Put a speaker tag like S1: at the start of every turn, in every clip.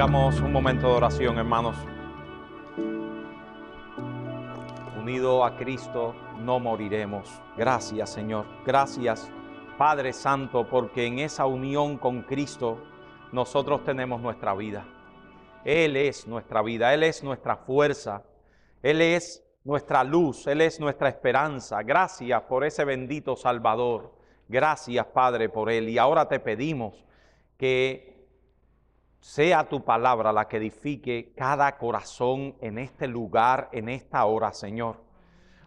S1: Tengamos un momento de oración, hermanos. Unido a Cristo no moriremos. Gracias, Señor. Gracias, Padre Santo, porque en esa unión con Cristo nosotros tenemos nuestra vida. Él es nuestra vida, Él es nuestra fuerza, Él es nuestra luz, Él es nuestra esperanza. Gracias por ese bendito Salvador. Gracias, Padre, por Él. Y ahora te pedimos que sea tu palabra la que edifique cada corazón en este lugar, en esta hora, Señor.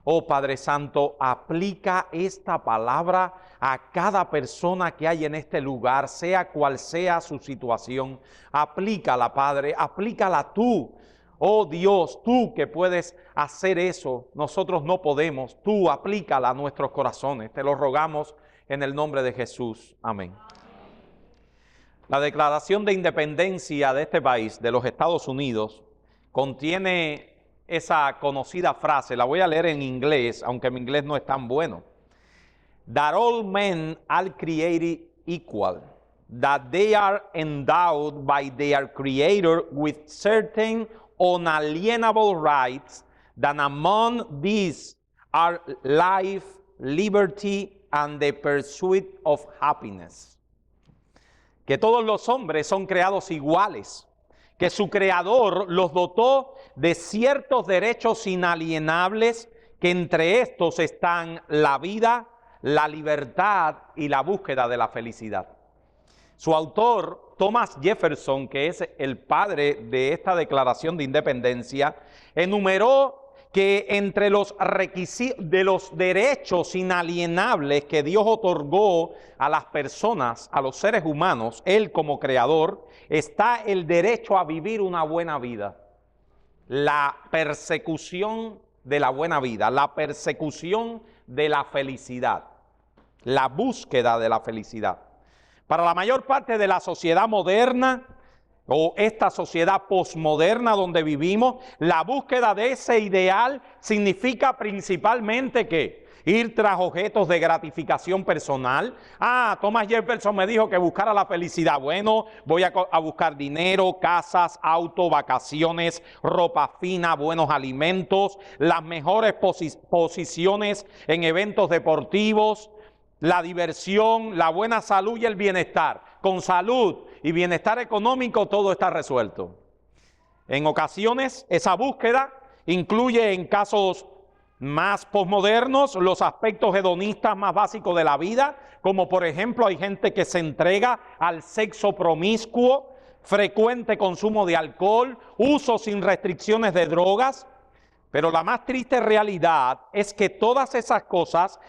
S1: Oh Padre Santo, aplica esta palabra a cada persona que hay en este lugar, sea cual sea su situación. Aplícala, Padre, aplícala tú. Oh Dios, tú que puedes hacer eso, nosotros no podemos. Tú aplícala a nuestros corazones. Te lo rogamos en el nombre de Jesús. Amén. La Declaración de Independencia de este país, de los Estados Unidos, contiene esa conocida frase. La voy a leer en inglés, aunque mi inglés no es tan bueno. That all men are created equal, that they are endowed by their Creator with certain unalienable rights, that among these are life, liberty, and the pursuit of happiness. Que todos los hombres son creados iguales, que su Creador los dotó de ciertos derechos inalienables, que entre estos están la vida, la libertad y la búsqueda de la felicidad. Su autor, Thomas Jefferson, que es el padre de esta Declaración de Independencia, enumeró que entre los requisitos de los derechos inalienables que Dios otorgó a las personas, a los seres humanos, Él como creador, está el derecho a vivir una buena vida. La persecución de la buena vida, la persecución de la felicidad, la búsqueda de la felicidad. Para la mayor parte de la sociedad moderna, o esta sociedad posmoderna donde vivimos, la búsqueda de ese ideal significa principalmente que ir tras objetos de gratificación personal. Thomas Jefferson me dijo que buscara la felicidad. Bueno, voy a buscar dinero, casas, autos, vacaciones, ropa fina, buenos alimentos, las mejores posiciones en eventos deportivos, la diversión, la buena salud y el bienestar. Con salud y bienestar económico todo está resuelto. En ocasiones esa búsqueda incluye, en casos más posmodernos, los aspectos hedonistas más básicos de la vida, como por ejemplo hay gente que se entrega al sexo promiscuo, frecuente consumo de alcohol, uso sin restricciones de drogas. Pero la más triste realidad es que todas esas cosas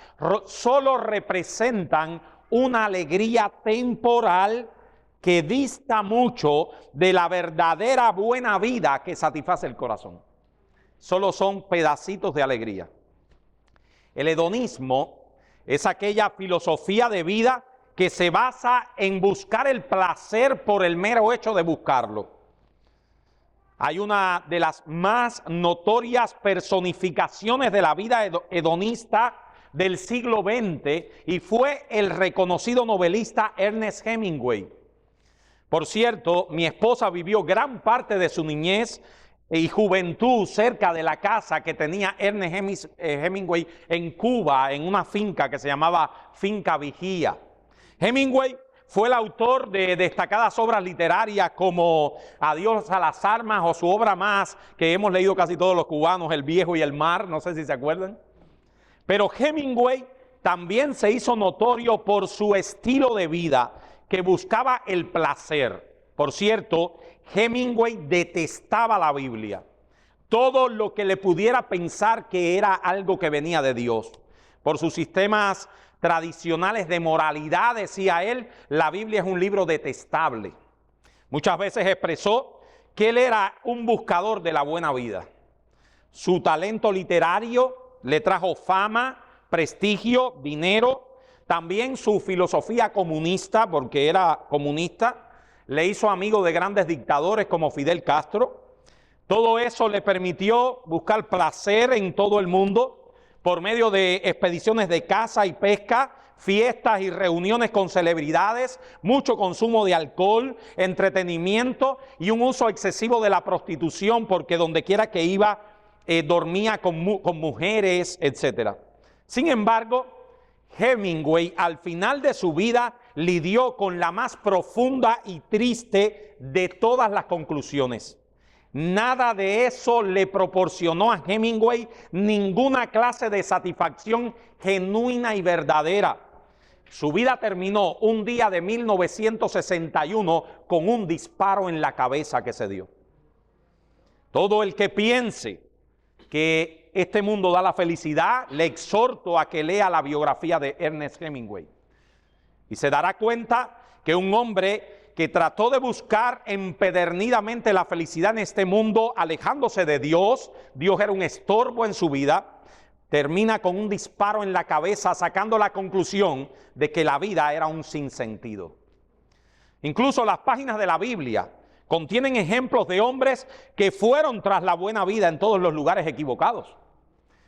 S1: solo representan una alegría temporal que dista mucho de la verdadera buena vida que satisface el corazón. Solo son pedacitos de alegría. El hedonismo es aquella filosofía de vida que se basa en buscar el placer por el mero hecho de buscarlo. Hay una de las más notorias personificaciones de la vida hedonista del siglo XX y fue el reconocido novelista Ernest Hemingway. Por cierto, mi esposa vivió gran parte de su niñez y juventud cerca de la casa que tenía Ernest Hemingway en Cuba, en una finca que se llamaba Finca Vigía. Hemingway fue el autor de destacadas obras literarias como Adiós a las armas, o su obra más que hemos leído casi todos los cubanos, El viejo y el mar, no sé si se acuerdan. Pero Hemingway también se hizo notorio por su estilo de vida que buscaba el placer. Por cierto, Hemingway detestaba la Biblia, todo lo que le pudiera pensar que era algo que venía de Dios. Por sus sistemas tradicionales de moralidad, decía él, la Biblia es un libro detestable. Muchas veces expresó que él era un buscador de la buena vida. Su talento literario le trajo fama, prestigio, dinero. También su filosofía comunista, porque era comunista, le hizo amigo de grandes dictadores como Fidel Castro. Todo eso le permitió buscar placer en todo el mundo por medio de expediciones de caza y pesca, fiestas y reuniones con celebridades, mucho consumo de alcohol, entretenimiento y un uso excesivo de la prostitución, porque donde quiera que iba dormía con mujeres, etc. Sin embargo, Hemingway al final de su vida lidió con la más profunda y triste de todas las conclusiones. Nada de eso le proporcionó a Hemingway ninguna clase de satisfacción genuina y verdadera. Su vida terminó un día de 1961 con un disparo en la cabeza que se dio. Todo el que piense que este mundo da la felicidad, le exhorto a que lea la biografía de Ernest Hemingway. Y se dará cuenta que un hombre que trató de buscar empedernidamente la felicidad en este mundo, alejándose de Dios, Dios era un estorbo en su vida, termina con un disparo en la cabeza, sacando la conclusión de que la vida era un sinsentido. Incluso las páginas de la Biblia contienen ejemplos de hombres que fueron tras la buena vida en todos los lugares equivocados.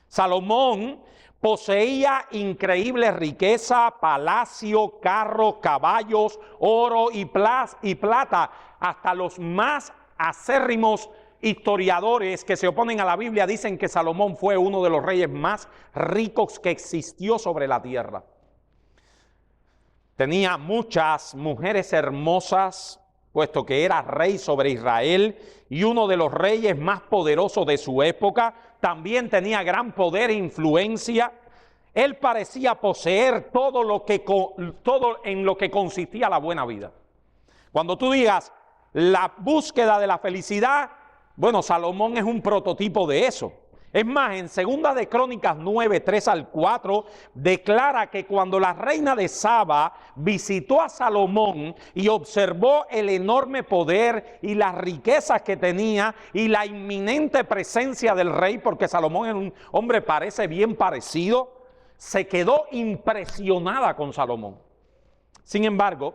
S1: Salomón poseía increíble riqueza, palacio, carros, caballos, oro y plata. Hasta los más acérrimos historiadores que se oponen a la Biblia dicen que Salomón fue uno de los reyes más ricos que existió sobre la tierra. Tenía muchas mujeres hermosas, puesto que era rey sobre Israel y uno de los reyes más poderosos de su época. También tenía gran poder e influencia. Él parecía poseer todo en lo que consistía la buena vida. Cuando tú digas la búsqueda de la felicidad, bueno, Salomón es un prototipo de eso. Es más, en 2 de Crónicas 9, 3 al 4, declara que cuando la reina de Saba visitó a Salomón y observó el enorme poder y las riquezas que tenía y la inminente presencia del rey, porque Salomón era un hombre parece bien parecido, se quedó impresionada con Salomón. Sin embargo,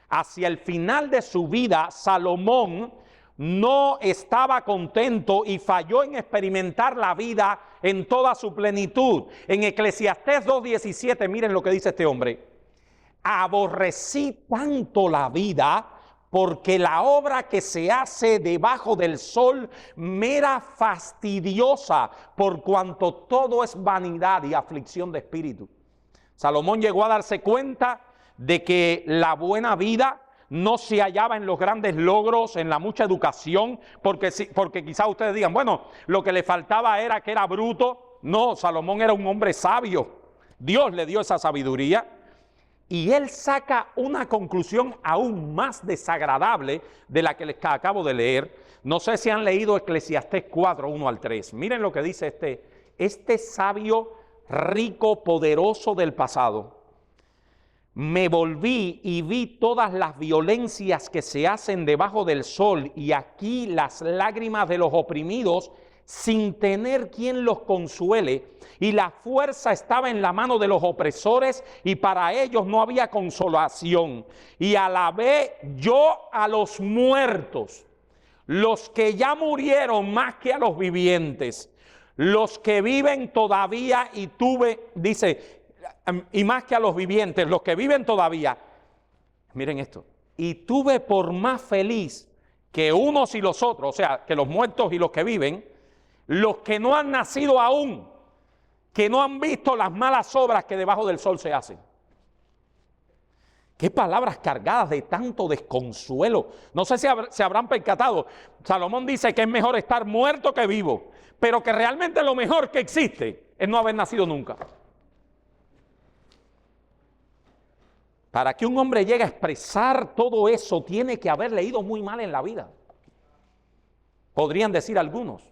S1: hacia el final de su vida, Salomón no estaba contento y falló en experimentar la vida en toda su plenitud. En Eclesiastés 2:17, miren lo que dice este hombre: aborrecí tanto la vida porque la obra que se hace debajo del sol me era fastidiosa, por cuanto todo es vanidad y aflicción de espíritu. Salomón llegó a darse cuenta de que la buena vida no se hallaba en los grandes logros, en la mucha educación, porque quizás ustedes digan, bueno, lo que le faltaba era que era bruto. No, Salomón era un hombre sabio. Dios le dio esa sabiduría. Y él saca una conclusión aún más desagradable de la que les acabo de leer. No sé si han leído Eclesiastés 4, 1 al 3. Miren lo que dice este sabio, rico, poderoso del pasado. Me volví y vi todas las violencias que se hacen debajo del sol, y aquí las lágrimas de los oprimidos sin tener quien los consuele, y la fuerza estaba en la mano de los opresores, y para ellos no había consolación. Y alabé yo a los muertos, los que ya murieron más que a los vivientes, los que viven todavía, y más que a los vivientes, los que viven todavía. Miren esto: y tuve por más feliz que unos y los otros, o sea, que los muertos y los que viven, los que no han nacido aún, que no han visto las malas obras que debajo del sol se hacen. Qué palabras cargadas de tanto desconsuelo. No sé si se habrán percatado. Salomón dice que es mejor estar muerto que vivo, pero que realmente lo mejor que existe es no haber nacido nunca. Para que un hombre llegue a expresar todo eso, tiene que haber leído muy mal en la vida, podrían decir algunos.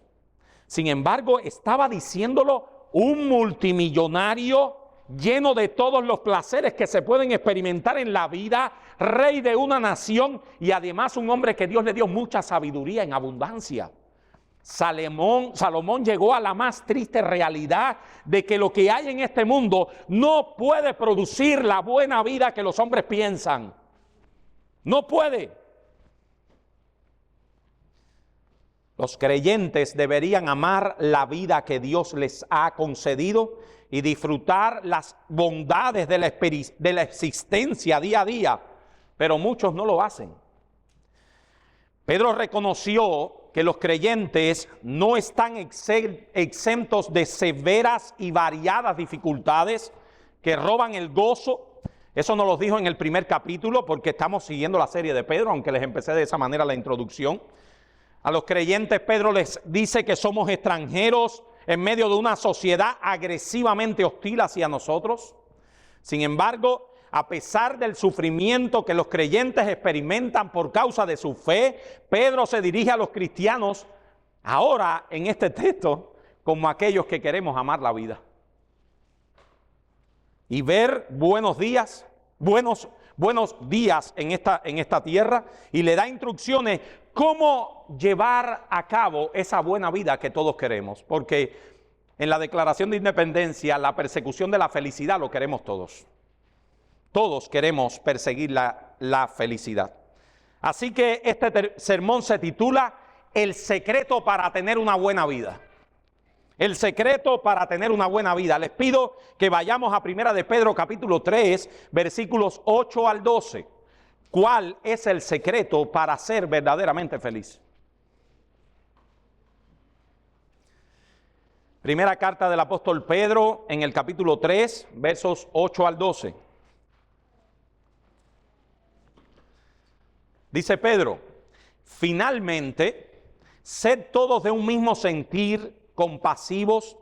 S1: Sin embargo, estaba diciéndolo un multimillonario lleno de todos los placeres que se pueden experimentar en la vida, rey de una nación, y además un hombre que Dios le dio mucha sabiduría en abundancia. Salomón llegó a la más triste realidad de que lo que hay en este mundo no puede producir la buena vida que los hombres piensan. No puede. Los creyentes deberían amar la vida que Dios les ha concedido y disfrutar las bondades de la existencia día a día, pero muchos no lo hacen. Pedro reconoció que los creyentes no están exentos de severas y variadas dificultades que roban el gozo. Eso nos lo dijo en el primer capítulo, porque estamos siguiendo la serie de Pedro, aunque les empecé de esa manera la introducción. A los creyentes Pedro les dice que somos extranjeros en medio de una sociedad agresivamente hostil hacia nosotros. Sin embargo, a pesar del sufrimiento que los creyentes experimentan por causa de su fe, Pedro se dirige a los cristianos ahora en este texto como aquellos que queremos amar la vida y ver buenos días en esta tierra, y le da instrucciones cómo llevar a cabo esa buena vida que todos queremos, porque en la Declaración de Independencia la persecución de la felicidad lo queremos todos. Todos queremos perseguir la felicidad. Así que este sermón se titula El secreto para tener una buena vida. El secreto para tener una buena vida. Les pido que vayamos a Primera de Pedro capítulo 3, versículos 8 al 12. ¿Cuál es el secreto para ser verdaderamente feliz? Primera carta del apóstol Pedro en el capítulo 3, versos 8 al 12. Dice Pedro: finalmente, sed todos de un mismo sentir, compasivos,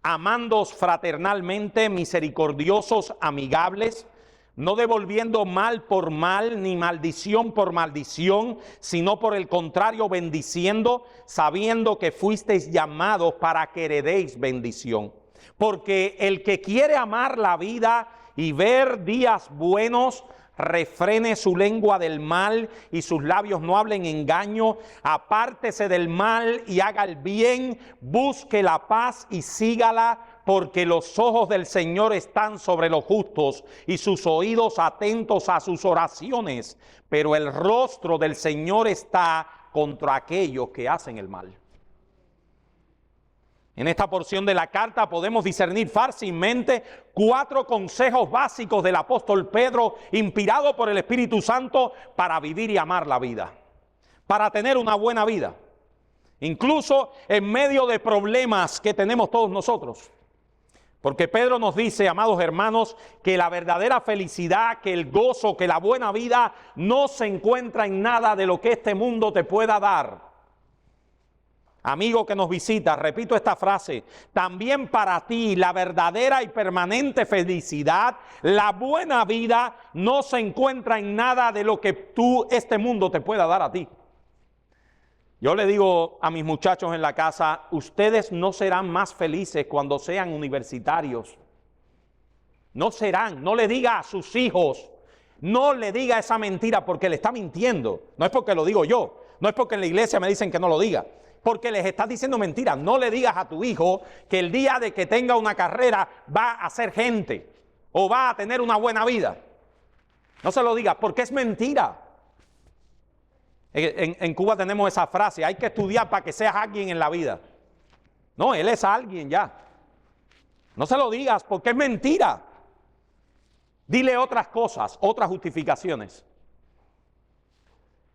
S1: amándoos fraternalmente, misericordiosos, amigables, no devolviendo mal por mal, ni maldición por maldición, sino por el contrario bendiciendo, sabiendo que fuisteis llamados para que heredéis bendición. Porque el que quiere amar la vida y ver días buenos, refrene su lengua del mal y sus labios no hablen engaño, apártese del mal y haga el bien, busque la paz y sígala, porque los ojos del Señor están sobre los justos y sus oídos atentos a sus oraciones, pero el rostro del Señor está contra aquellos que hacen el mal. En esta porción de la carta podemos discernir fácilmente 4 consejos básicos del apóstol Pedro, inspirado por el Espíritu Santo, para vivir y amar la vida, para tener una buena vida, incluso en medio de problemas que tenemos todos nosotros. Porque Pedro nos dice, amados hermanos, que la verdadera felicidad, que el gozo, que la buena vida no se encuentra en nada de lo que este mundo te pueda dar. Amigo que nos visita, repito esta frase: también para ti la verdadera y permanente felicidad, la buena vida, no se encuentra en nada de lo que este mundo te pueda dar a ti. Yo le digo a mis muchachos en la casa: ustedes no serán más felices cuando sean universitarios. No serán. No le diga a sus hijos, no le diga esa mentira, porque le está mintiendo. No es porque lo digo yo, no es porque en la iglesia me dicen que no lo diga, porque les estás diciendo mentiras. No le digas a tu hijo que el día de que tenga una carrera va a ser gente o va a tener una buena vida. No se lo digas, porque es mentira. En Cuba tenemos esa frase: hay que estudiar para que seas alguien en la vida. No, él es alguien ya. No se lo digas, porque es mentira. Dile otras cosas, otras justificaciones.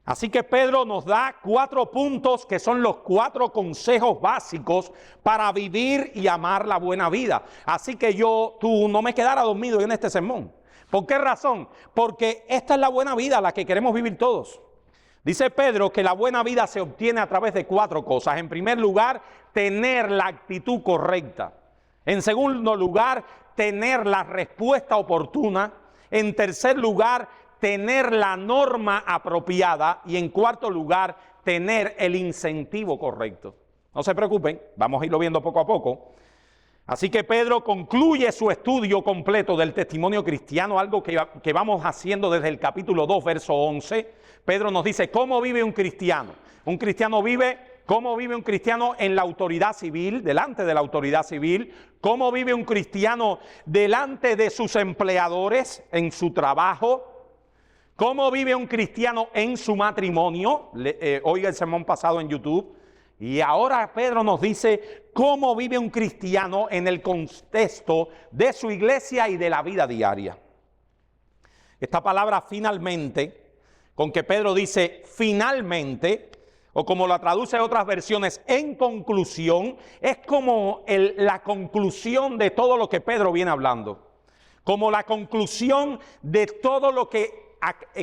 S1: Así que Pedro nos da 4 puntos que son los 4 consejos básicos para vivir y amar la buena vida. Así que tú no me quedara dormido en este sermón. ¿Por qué razón? Porque esta es la buena vida, la que queremos vivir todos. Dice Pedro que la buena vida se obtiene a través de 4 cosas. En primer lugar, tener la actitud correcta. En segundo lugar, tener la respuesta oportuna. En tercer lugar, tener la norma apropiada. Y en cuarto lugar, tener el incentivo correcto. No se preocupen, vamos a irlo viendo poco a poco. Así que Pedro concluye su estudio completo del testimonio cristiano, algo que vamos haciendo desde el capítulo 2, verso 11. Pedro nos dice cómo vive un cristiano. ¿Cómo vive un cristiano en la autoridad civil, delante de la autoridad civil? ¿Cómo vive un cristiano delante de sus empleadores, en su trabajo? ¿Cómo vive un cristiano en su matrimonio? Oiga el sermón pasado en YouTube Y ahora Pedro nos dice cómo vive un cristiano en el contexto de su iglesia y de la vida diaria. Esta palabra finalmente, con que Pedro dice finalmente, o como la traduce otras versiones, en conclusión, es como la conclusión de todo lo que Pedro viene hablando. Como la conclusión de todo lo que,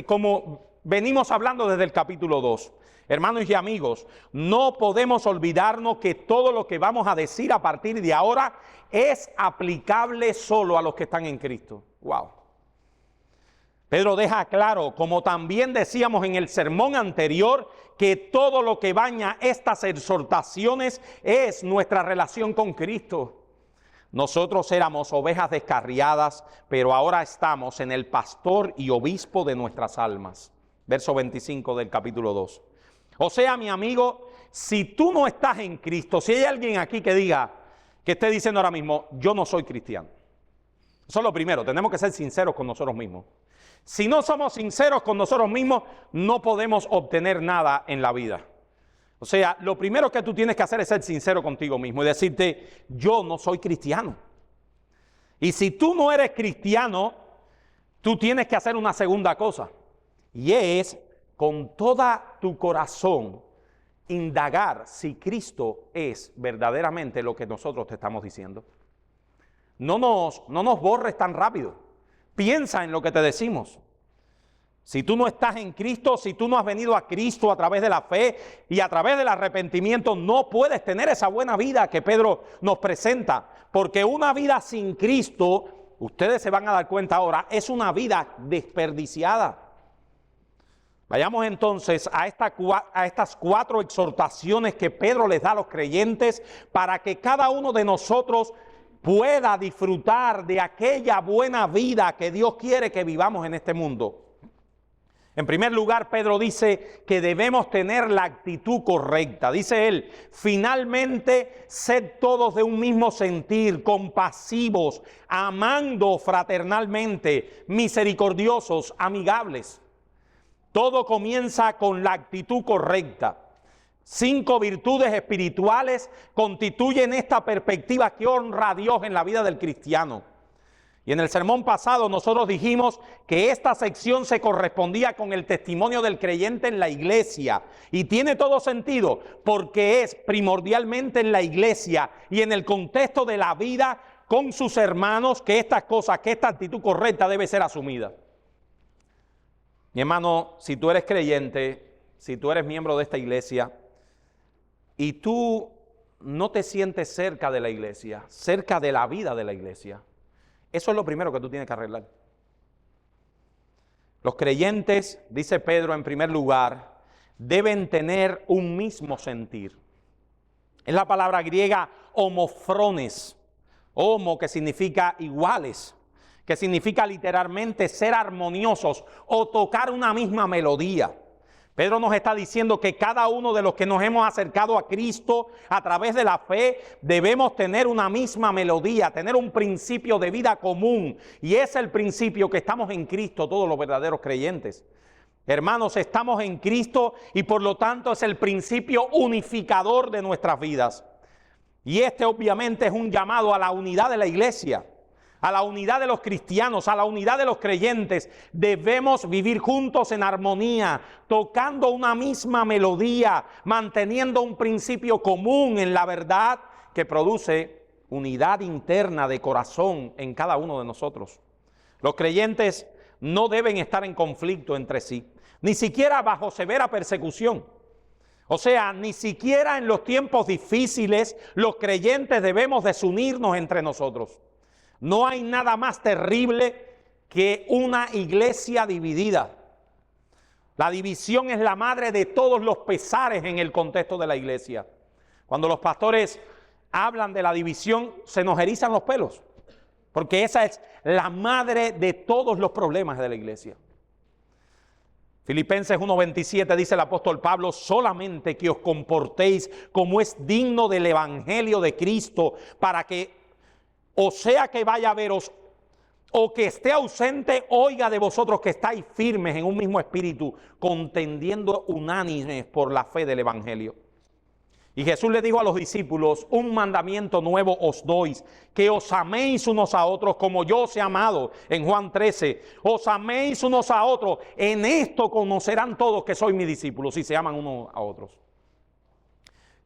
S1: como venimos hablando desde el capítulo 2. Hermanos y amigos, no podemos olvidarnos que todo lo que vamos a decir a partir de ahora es aplicable solo a los que están en Cristo. ¡Wow! Pedro deja claro, como también decíamos en el sermón anterior, que todo lo que baña estas exhortaciones es nuestra relación con Cristo. Nosotros éramos ovejas descarriadas, pero ahora estamos en el pastor y obispo de nuestras almas. Verso 25 del capítulo 2. O sea, mi amigo, si tú no estás en Cristo, si hay alguien aquí que diga, que esté diciendo ahora mismo, yo no soy cristiano. Eso es lo primero, tenemos que ser sinceros con nosotros mismos. Si no somos sinceros con nosotros mismos, no podemos obtener nada en la vida. O sea, lo primero que tú tienes que hacer es ser sincero contigo mismo y decirte, yo no soy cristiano. Y si tú no eres cristiano, tú tienes que hacer una segunda cosa. Y es, con toda tu corazón, indagar si Cristo es verdaderamente lo que nosotros te estamos diciendo. No nos borres tan rápido. Piensa en lo que te decimos. Si tú no estás en Cristo, si tú no has venido a Cristo a través de la fe y a través del arrepentimiento, no puedes tener esa buena vida que Pedro nos presenta. Porque una vida sin Cristo, ustedes se van a dar cuenta ahora, es una vida desperdiciada. Vayamos entonces a estas 4 exhortaciones que Pedro les da a los creyentes para que cada uno de nosotros pueda disfrutar de aquella buena vida que Dios quiere que vivamos en este mundo. En primer lugar, Pedro dice que debemos tener la actitud correcta. Dice él, finalmente, sed todos de un mismo sentir, compasivos, amando fraternalmente, misericordiosos, amigables. Todo comienza con la actitud correcta. 5 virtudes espirituales constituyen esta perspectiva que honra a Dios en la vida del cristiano. Y en el sermón pasado nosotros dijimos que esta sección se correspondía con el testimonio del creyente en la iglesia. Y tiene todo sentido porque es primordialmente en la iglesia y en el contexto de la vida con sus hermanos que estas cosas, que esta actitud correcta debe ser asumida. Mi hermano, si tú eres creyente, si tú eres miembro de esta iglesia, y tú no te sientes cerca de la iglesia, cerca de la vida de la iglesia, eso es lo primero que tú tienes que arreglar. Los creyentes, dice Pedro en primer lugar, deben tener un mismo sentir. Es la palabra griega homofrones, homo que significa iguales, que significa literalmente ser armoniosos o tocar una misma melodía. Pedro nos está diciendo que cada uno de los que nos hemos acercado a Cristo a través de la fe debemos tener una misma melodía, tener un principio de vida común. Y es el principio que estamos en Cristo todos los verdaderos creyentes. Hermanos, estamos en Cristo y por lo tanto es el principio unificador de nuestras vidas. Y este obviamente es un llamado a la unidad de la iglesia, a la unidad de los cristianos, a la unidad de los creyentes. Debemos vivir juntos en armonía, tocando una misma melodía, manteniendo un principio común en la verdad que produce unidad interna de corazón en cada uno de nosotros. Los creyentes no deben estar en conflicto entre sí, ni siquiera bajo severa persecución. O sea, ni siquiera en los tiempos difíciles los creyentes debemos desunirnos entre nosotros. No hay nada más terrible que una iglesia dividida. La división es la madre de todos los pesares en el contexto de la iglesia. Cuando los pastores hablan de la división, se nos erizan los pelos, porque esa es la madre de todos los problemas de la iglesia. Filipenses 1:27 dice el apóstol Pablo, solamente que os comportéis como es digno del evangelio de Cristo, para que o sea que vaya a veros o que esté ausente, oiga de vosotros que estáis firmes en un mismo espíritu, contendiendo unánimes por la fe del evangelio. Y Jesús le dijo a los discípulos: un mandamiento nuevo os doy, que os améis unos a otros como yo os he amado. En Juan 13, os améis unos a otros. En esto conocerán todos que sois mis discípulos, si se aman unos a otros.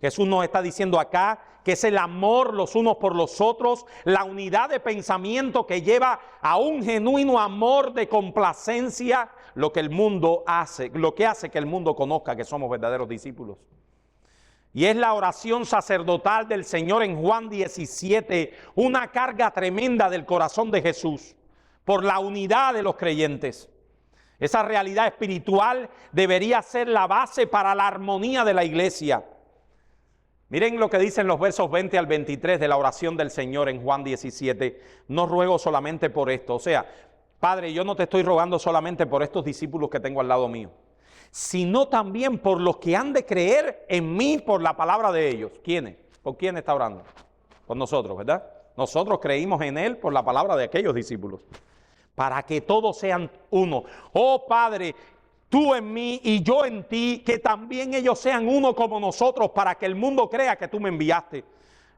S1: Jesús nos está diciendo acá que es el amor los unos por los otros, la unidad de pensamiento que lleva a un genuino amor de complacencia, lo que el mundo hace, lo que hace que el mundo conozca que somos verdaderos discípulos. Y es la oración sacerdotal del Señor en Juan 17, una carga tremenda del corazón de Jesús por la unidad de los creyentes. Esa realidad espiritual debería ser la base para la armonía de la iglesia. Miren lo que dicen los versos 20 al 23 de la oración del Señor en Juan 17. No ruego solamente por esto. O sea, Padre, yo no te estoy rogando solamente por estos discípulos que tengo al lado mío, sino también por los que han de creer en mí por la palabra de ellos. ¿Quiénes? ¿Por quién está orando? Por nosotros, ¿verdad? Nosotros creímos en Él por la palabra de aquellos discípulos. Para que todos sean uno. Oh Padre, tú en mí y yo en ti, que también ellos sean uno como nosotros, para que el mundo crea que tú me enviaste.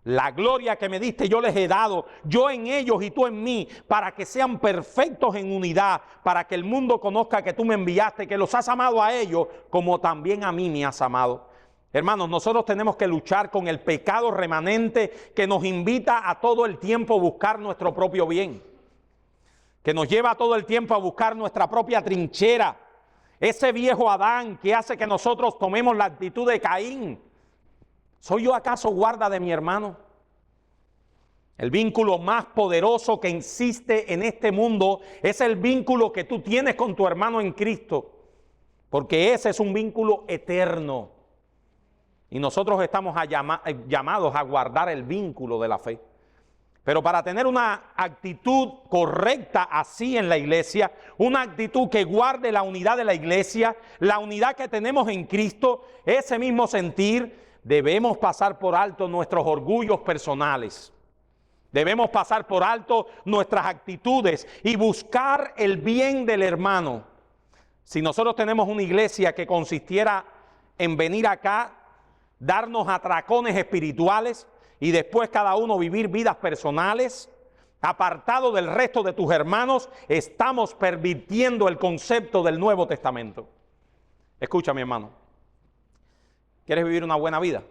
S1: La gloria que me diste yo les he dado, yo en ellos y tú en mí, para que sean perfectos en unidad, para que el mundo conozca que tú me enviaste, que los has amado a ellos, como también a mí me has amado. Hermanos, nosotros tenemos que luchar con el pecado remanente que nos invita a todo el tiempo buscar nuestro propio bien, que nos lleva todo el tiempo a buscar nuestra propia trinchera. Ese viejo Adán que hace que nosotros tomemos la actitud de Caín. ¿Soy yo acaso guarda de mi hermano? El vínculo más poderoso que existe en este mundo es el vínculo que tú tienes con tu hermano en Cristo, porque ese es un vínculo eterno. Y nosotros estamos llamados a guardar el vínculo de la fe. Pero para tener una actitud correcta así en la iglesia, una actitud que guarde la unidad de la iglesia, la unidad que tenemos en Cristo, ese mismo sentir, debemos pasar por alto nuestros orgullos personales. Debemos pasar por alto nuestras actitudes y buscar el bien del hermano. Si nosotros tenemos una iglesia que consistiera en venir acá, darnos atracones espirituales, y después cada uno vivir vidas personales, apartado del resto de tus hermanos, estamos pervirtiendo el concepto del Nuevo Testamento. Escucha, mi hermano. ¿Quieres vivir una buena vida?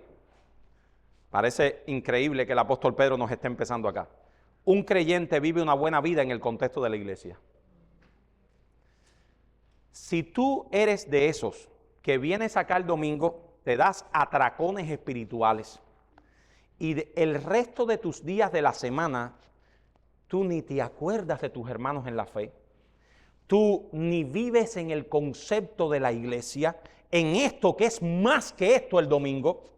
S1: Parece increíble que el apóstol Pedro nos esté empezando acá. Un creyente vive una buena vida en el contexto de la iglesia. Si tú eres de esos que vienes acá el domingo, te das atracones espirituales, y el resto de tus días de la semana, tú ni te acuerdas de tus hermanos en la fe. Tú ni vives en el concepto de la iglesia, en esto que es más que esto el domingo.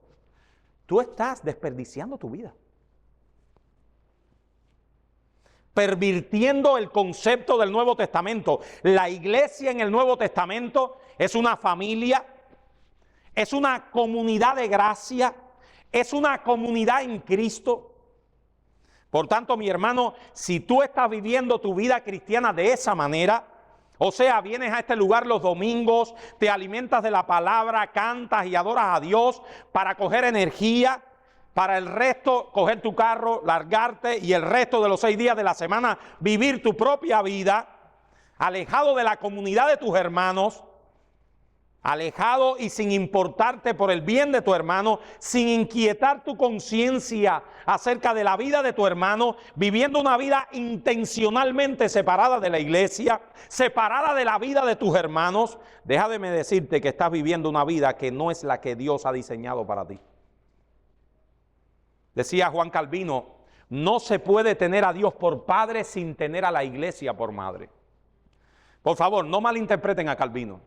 S1: Tú estás desperdiciando tu vida. Pervirtiendo el concepto del Nuevo Testamento. La iglesia en el Nuevo Testamento es una familia, es una comunidad de gracia, es una comunidad en Cristo. Por tanto, mi hermano, si tú estás viviendo tu vida cristiana de esa manera, o sea, vienes a este lugar los domingos, te alimentas de la palabra, cantas y adoras a Dios para coger energía, para el resto coger tu carro, largarte y el resto de los 6 días de la semana vivir tu propia vida, alejado de la comunidad de tus hermanos, alejado y sin importarte por el bien de tu hermano, sin inquietar tu conciencia acerca de la vida de tu hermano, viviendo una vida intencionalmente separada de la iglesia, separada de la vida de tus hermanos, déjame decirte que estás viviendo una vida que no es la que Dios ha diseñado para ti. Decía Juan Calvino, no se puede tener a Dios por padre sin tener a la iglesia por madre. Por favor, no malinterpreten a Calvino.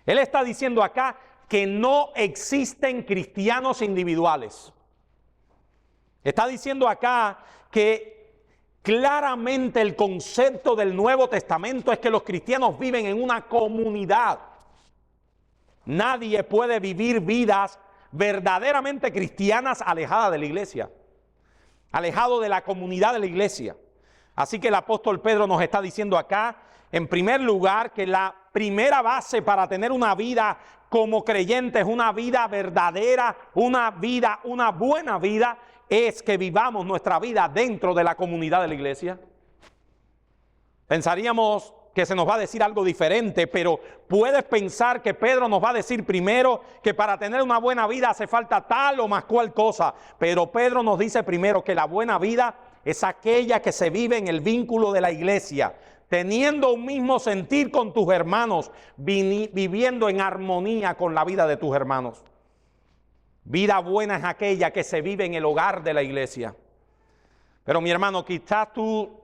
S1: Él está diciendo acá que no existen cristianos individuales. Está diciendo acá que claramente el concepto del Nuevo Testamento es que los cristianos viven en una comunidad. Nadie puede vivir vidas verdaderamente cristianas alejadas de la iglesia, alejado de la comunidad de la iglesia. Así que el apóstol Pedro nos está diciendo acá, en primer lugar, que la primera base para tener una vida como creyentes, una vida verdadera, una buena vida, es que vivamos nuestra vida dentro de la comunidad de la iglesia. Pensaríamos que se nos va a decir algo diferente, pero puedes pensar que Pedro nos va a decir primero que para tener una buena vida hace falta tal o más cual cosa. Pero Pedro nos dice primero que la buena vida es aquella que se vive en el vínculo de la iglesia, teniendo un mismo sentir con tus hermanos, viviendo en armonía con la vida de tus hermanos. Vida buena es aquella que se vive en el hogar de la iglesia. Pero mi hermano, quizás tú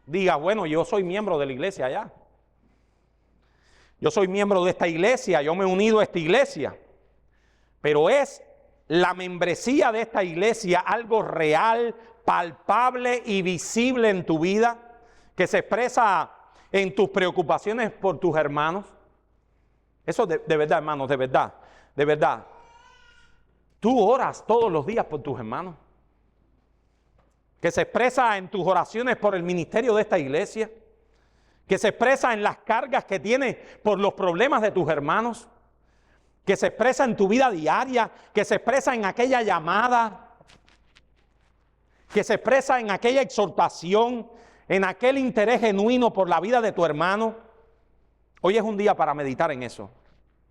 S1: digas, bueno, yo soy miembro de la iglesia ya. Yo soy miembro de esta iglesia, yo me he unido a esta iglesia. Pero ¿es la membresía de esta iglesia algo real, palpable y visible en tu vida? Que se expresa en tus preocupaciones por tus hermanos. Eso de verdad, hermanos, de verdad, de verdad. Tú oras todos los días por tus hermanos. Que se expresa en tus oraciones por el ministerio de esta iglesia, que se expresa en las cargas que tienes por los problemas de tus hermanos, que se expresa en tu vida diaria, que se expresa en aquella llamada, que se expresa en aquella exhortación, en aquel interés genuino por la vida de tu hermano. Hoy es un día para meditar en eso,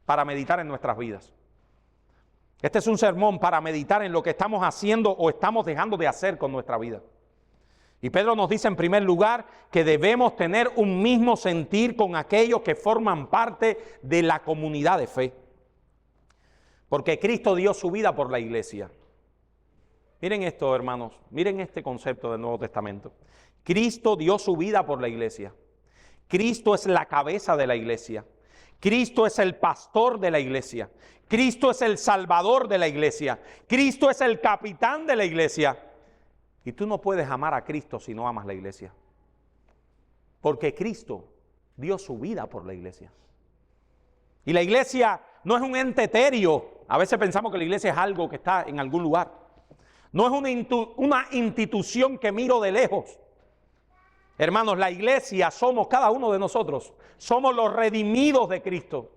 S1: para meditar en nuestras vidas. Este es un sermón para meditar en lo que estamos haciendo o estamos dejando de hacer con nuestra vida. Y Pedro nos dice en primer lugar que debemos tener un mismo sentir con aquellos que forman parte de la comunidad de fe. Porque Cristo dio su vida por la iglesia. Miren esto, hermanos, miren este concepto del Nuevo Testamento. Cristo dio su vida por la iglesia. Cristo es la cabeza de la iglesia. Cristo es el pastor de la iglesia. Cristo es el salvador de la iglesia. Cristo es el capitán de la iglesia. Y tú no puedes amar a Cristo si no amas la iglesia. Porque Cristo dio su vida por la iglesia. Y la iglesia no es un ente etéreo. A veces pensamos que la iglesia es algo que está en algún lugar. No es una institución que miro de lejos. Hermanos, la iglesia somos cada uno de nosotros. Somos los redimidos de Cristo.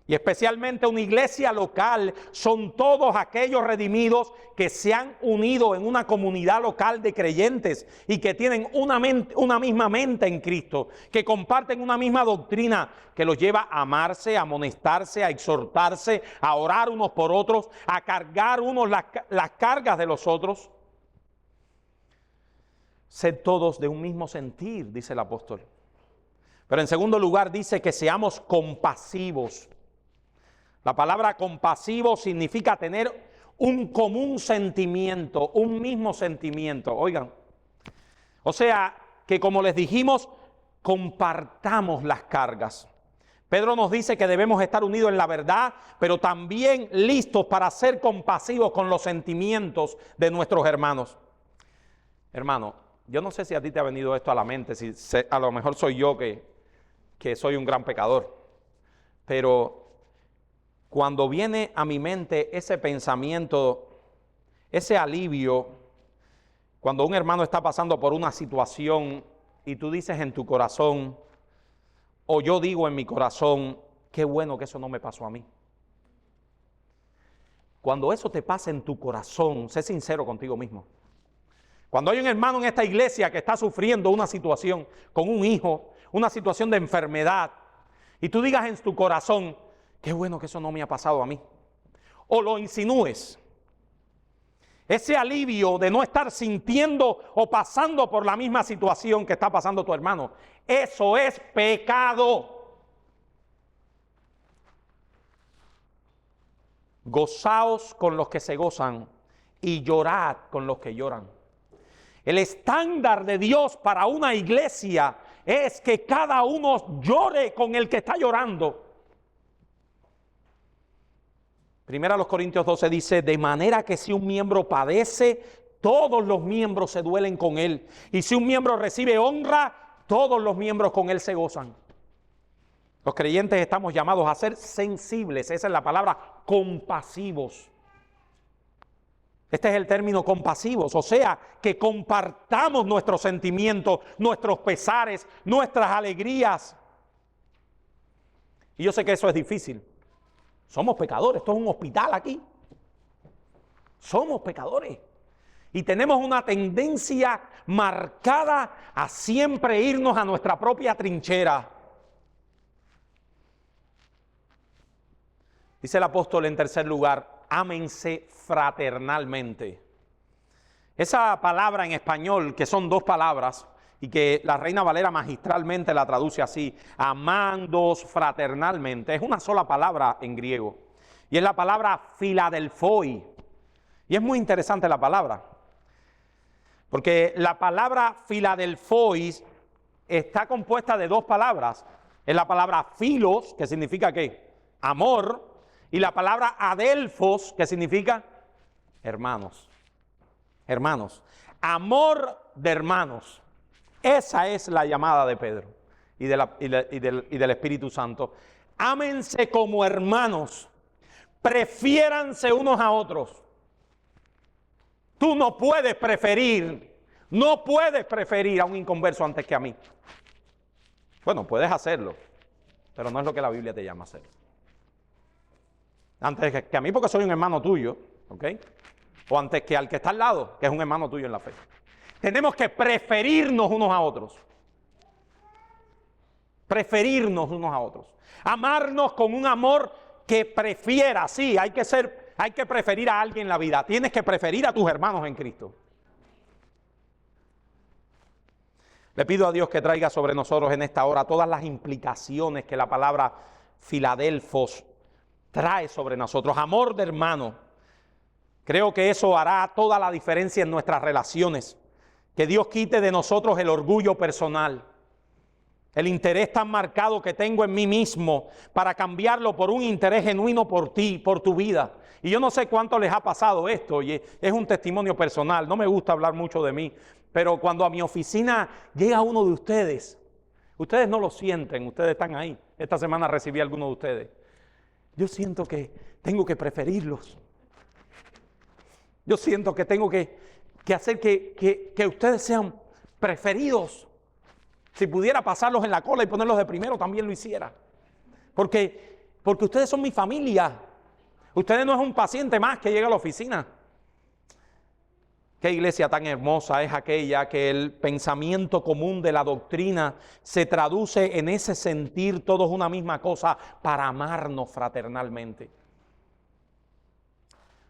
S1: Y especialmente una iglesia local son todos aquellos redimidos que se han unido en una comunidad local de creyentes y que tienen una misma mente en Cristo, que comparten una misma doctrina que los lleva a amarse, a amonestarse, a exhortarse, a orar unos por otros, a cargar unos las cargas de los otros. Sed todos de un mismo sentir, dice el apóstol. Pero en segundo lugar dice que seamos compasivos. La palabra compasivo significa tener un común sentimiento, un mismo sentimiento. Oigan, o sea que como les dijimos, compartamos las cargas. Pedro nos dice que debemos estar unidos en la verdad, pero también listos para ser compasivos con los sentimientos de nuestros hermanos. Hermano, yo no sé si a ti te ha venido esto a la mente, a lo mejor soy yo que soy un gran pecador, pero cuando viene a mi mente ese pensamiento, ese alivio, cuando un hermano está pasando por una situación y tú dices en tu corazón, o yo digo en mi corazón, qué bueno que eso no me pasó a mí. Cuando eso te pasa en tu corazón, sé sincero contigo mismo. Cuando hay un hermano en esta iglesia que está sufriendo una situación con un hijo, una situación de enfermedad, y tú digas en tu corazón, qué bueno que eso no me ha pasado a mí. O lo insinúes. Ese alivio de no estar sintiendo o pasando por la misma situación que está pasando tu hermano. Eso es pecado. Gozaos con los que se gozan y llorad con los que lloran. El estándar de Dios para una iglesia es que cada uno llore con el que está llorando. Primera los Corintios 12 dice, de manera que si un miembro padece, todos los miembros se duelen con él. Y si un miembro recibe honra, todos los miembros con él se gozan. Los creyentes estamos llamados a ser sensibles, esa es la palabra, compasivos. Este es el término compasivos, o sea, que compartamos nuestros sentimientos, nuestros pesares, nuestras alegrías. Y yo sé que eso es difícil. Somos pecadores, esto es un hospital aquí. Somos pecadores. Y tenemos una tendencia marcada a siempre irnos a nuestra propia trinchera. Dice el apóstol en tercer lugar, ámense fraternalmente. Esa palabra en español, que son dos palabras, y que la Reina Valera magistralmente la traduce así, amándoos fraternalmente, es una sola palabra en griego. Y es la palabra Filadelfoi. Y es muy interesante la palabra. Porque la palabra Filadelfoi está compuesta de dos palabras. Es la palabra filos, que significa ¿qué? Amor. Y la palabra adelfos, que significa hermanos. Hermanos. Amor de hermanos. Esa es la llamada de Pedro y del Espíritu Santo. Ámense como hermanos. Prefiéranse unos a otros. Tú no puedes preferir a un inconverso antes que a mí. Bueno, puedes hacerlo, pero no es lo que la Biblia te llama a hacer. Antes que a mí porque soy un hermano tuyo, ¿ok? O antes que al que está al lado, que es un hermano tuyo en la fe. Tenemos que preferirnos unos a otros. Preferirnos unos a otros. Amarnos con un amor que prefiera, sí, hay que preferir a alguien en la vida. Tienes que preferir a tus hermanos en Cristo. Le pido a Dios que traiga sobre nosotros en esta hora todas las implicaciones que la palabra Filadelfos trae sobre nosotros. Amor de hermano. Creo que eso hará toda la diferencia en nuestras relaciones. Que Dios quite de nosotros el orgullo personal. El interés tan marcado que tengo en mí mismo para cambiarlo por un interés genuino por ti, por tu vida. Y yo no sé cuánto les ha pasado esto, y es un testimonio personal, no me gusta hablar mucho de mí, pero cuando a mi oficina llega uno de ustedes no lo sienten, ustedes están ahí. Esta semana recibí a alguno de ustedes. Yo siento que tengo que preferirlos. Yo siento que tengo que hacer que ustedes sean preferidos. Si pudiera pasarlos en la cola y ponerlos de primero, también lo hiciera. Porque ustedes son mi familia. Ustedes no es un paciente más que llega a la oficina. Qué iglesia tan hermosa es aquella que el pensamiento común de la doctrina se traduce en ese sentir todos una misma cosa para amarnos fraternalmente.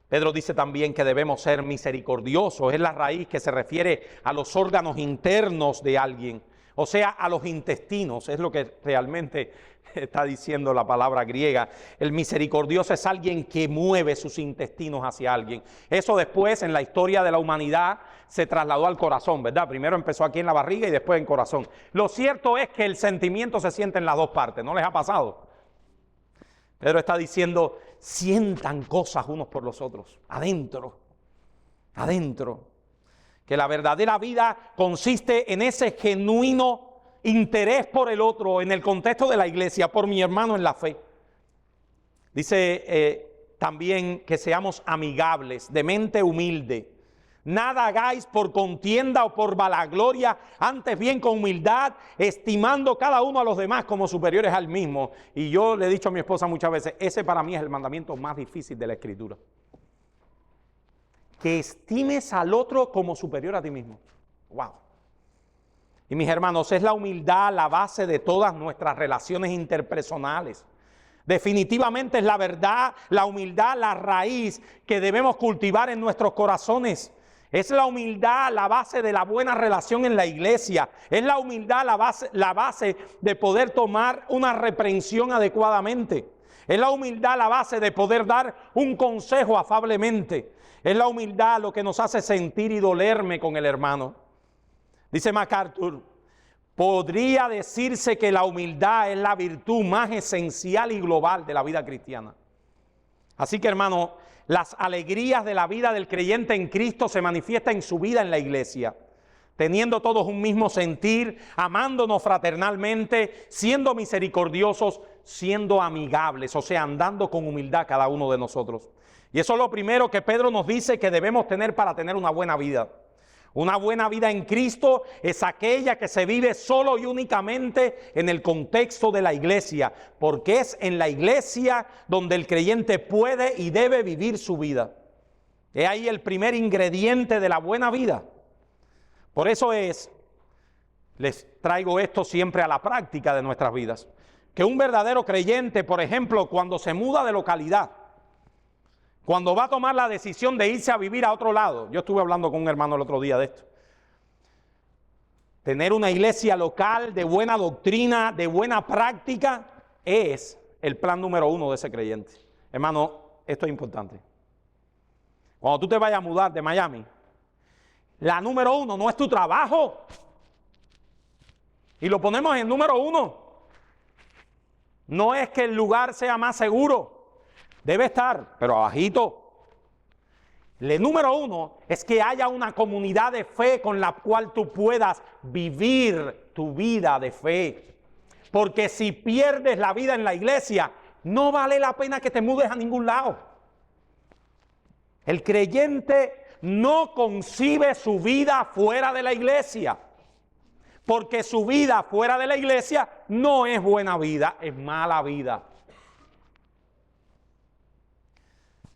S1: Pedro dice también que debemos ser misericordiosos. Es la raíz que se refiere a los órganos internos de alguien. O sea, a los intestinos, es lo que realmente está diciendo la palabra griega. El misericordioso es alguien que mueve sus intestinos hacia alguien. Eso después, en la historia de la humanidad, se trasladó al corazón, ¿verdad? Primero empezó aquí en la barriga y después en corazón. Lo cierto es que el sentimiento se siente en las dos partes, ¿no les ha pasado? Pedro está diciendo, sientan cosas unos por los otros, adentro. Que la verdadera vida consiste en ese genuino interés por el otro, en el contexto de la iglesia, por mi hermano en la fe. Dice también que seamos amigables, de mente humilde. Nada hagáis por contienda o por vanagloria, antes bien con humildad, estimando cada uno a los demás como superiores al mismo. Y yo le he dicho a mi esposa muchas veces, ese para mí es el mandamiento más difícil de la Escritura. Que estimes al otro como superior a ti mismo. ¡Wow! Y mis hermanos, es la humildad la base de todas nuestras relaciones interpersonales. Definitivamente es la verdad, la humildad, la raíz que debemos cultivar en nuestros corazones. Es la humildad la base de la buena relación en la iglesia. Es la humildad la base de poder tomar una reprensión adecuadamente. Es la humildad la base de poder dar un consejo afablemente. Es la humildad lo que nos hace sentir y dolerme con el hermano. Dice MacArthur, podría decirse que la humildad es la virtud más esencial y global de la vida cristiana. Así que, hermano, las alegrías de la vida del creyente en Cristo se manifiestan en su vida en la iglesia, teniendo todos un mismo sentir, amándonos fraternalmente, siendo misericordiosos, siendo amigables, o sea, andando con humildad cada uno de nosotros. Y eso es lo primero que Pedro nos dice que debemos tener para tener una buena vida. Una buena vida en Cristo es aquella que se vive solo y únicamente en el contexto de la iglesia, porque es en la iglesia donde el creyente puede y debe vivir su vida. Es ahí el primer ingrediente de la buena vida. Por eso les traigo esto siempre a la práctica de nuestras vidas, que un verdadero creyente, por ejemplo, cuando se muda de localidad, cuando va a tomar la decisión de irse a vivir a otro lado, yo estuve hablando con un hermano el otro día de esto, tener una iglesia local de buena doctrina, de buena práctica, es el plan número 1 de ese creyente. Hermano, esto es importante. Cuando tú te vayas a mudar de Miami, la número 1 no es tu trabajo. Y lo ponemos en número 1. No es que el lugar sea más seguro. Debe estar, pero abajito. El número 1 es que haya una comunidad de fe con la cual tú puedas vivir tu vida de fe. Porque si pierdes la vida en la iglesia, no vale la pena que te mudes a ningún lado. El creyente no concibe su vida fuera de la iglesia. Porque su vida fuera de la iglesia no es buena vida, es mala vida.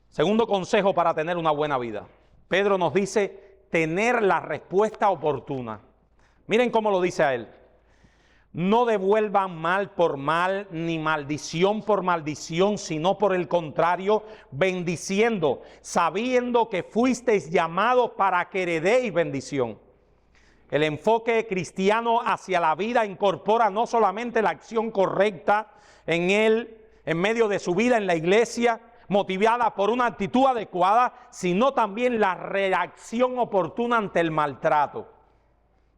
S1: Segundo consejo para tener una buena vida. Pedro nos dice tener la respuesta oportuna. Miren cómo lo dice a él. No devuelvan mal por mal, ni maldición por maldición, sino por el contrario, bendiciendo, sabiendo que fuisteis llamados para que heredéis bendición. El enfoque cristiano hacia la vida incorpora no solamente la acción correcta en él, en medio de su vida en la iglesia, motivada por una actitud adecuada, sino también la reacción oportuna ante el maltrato.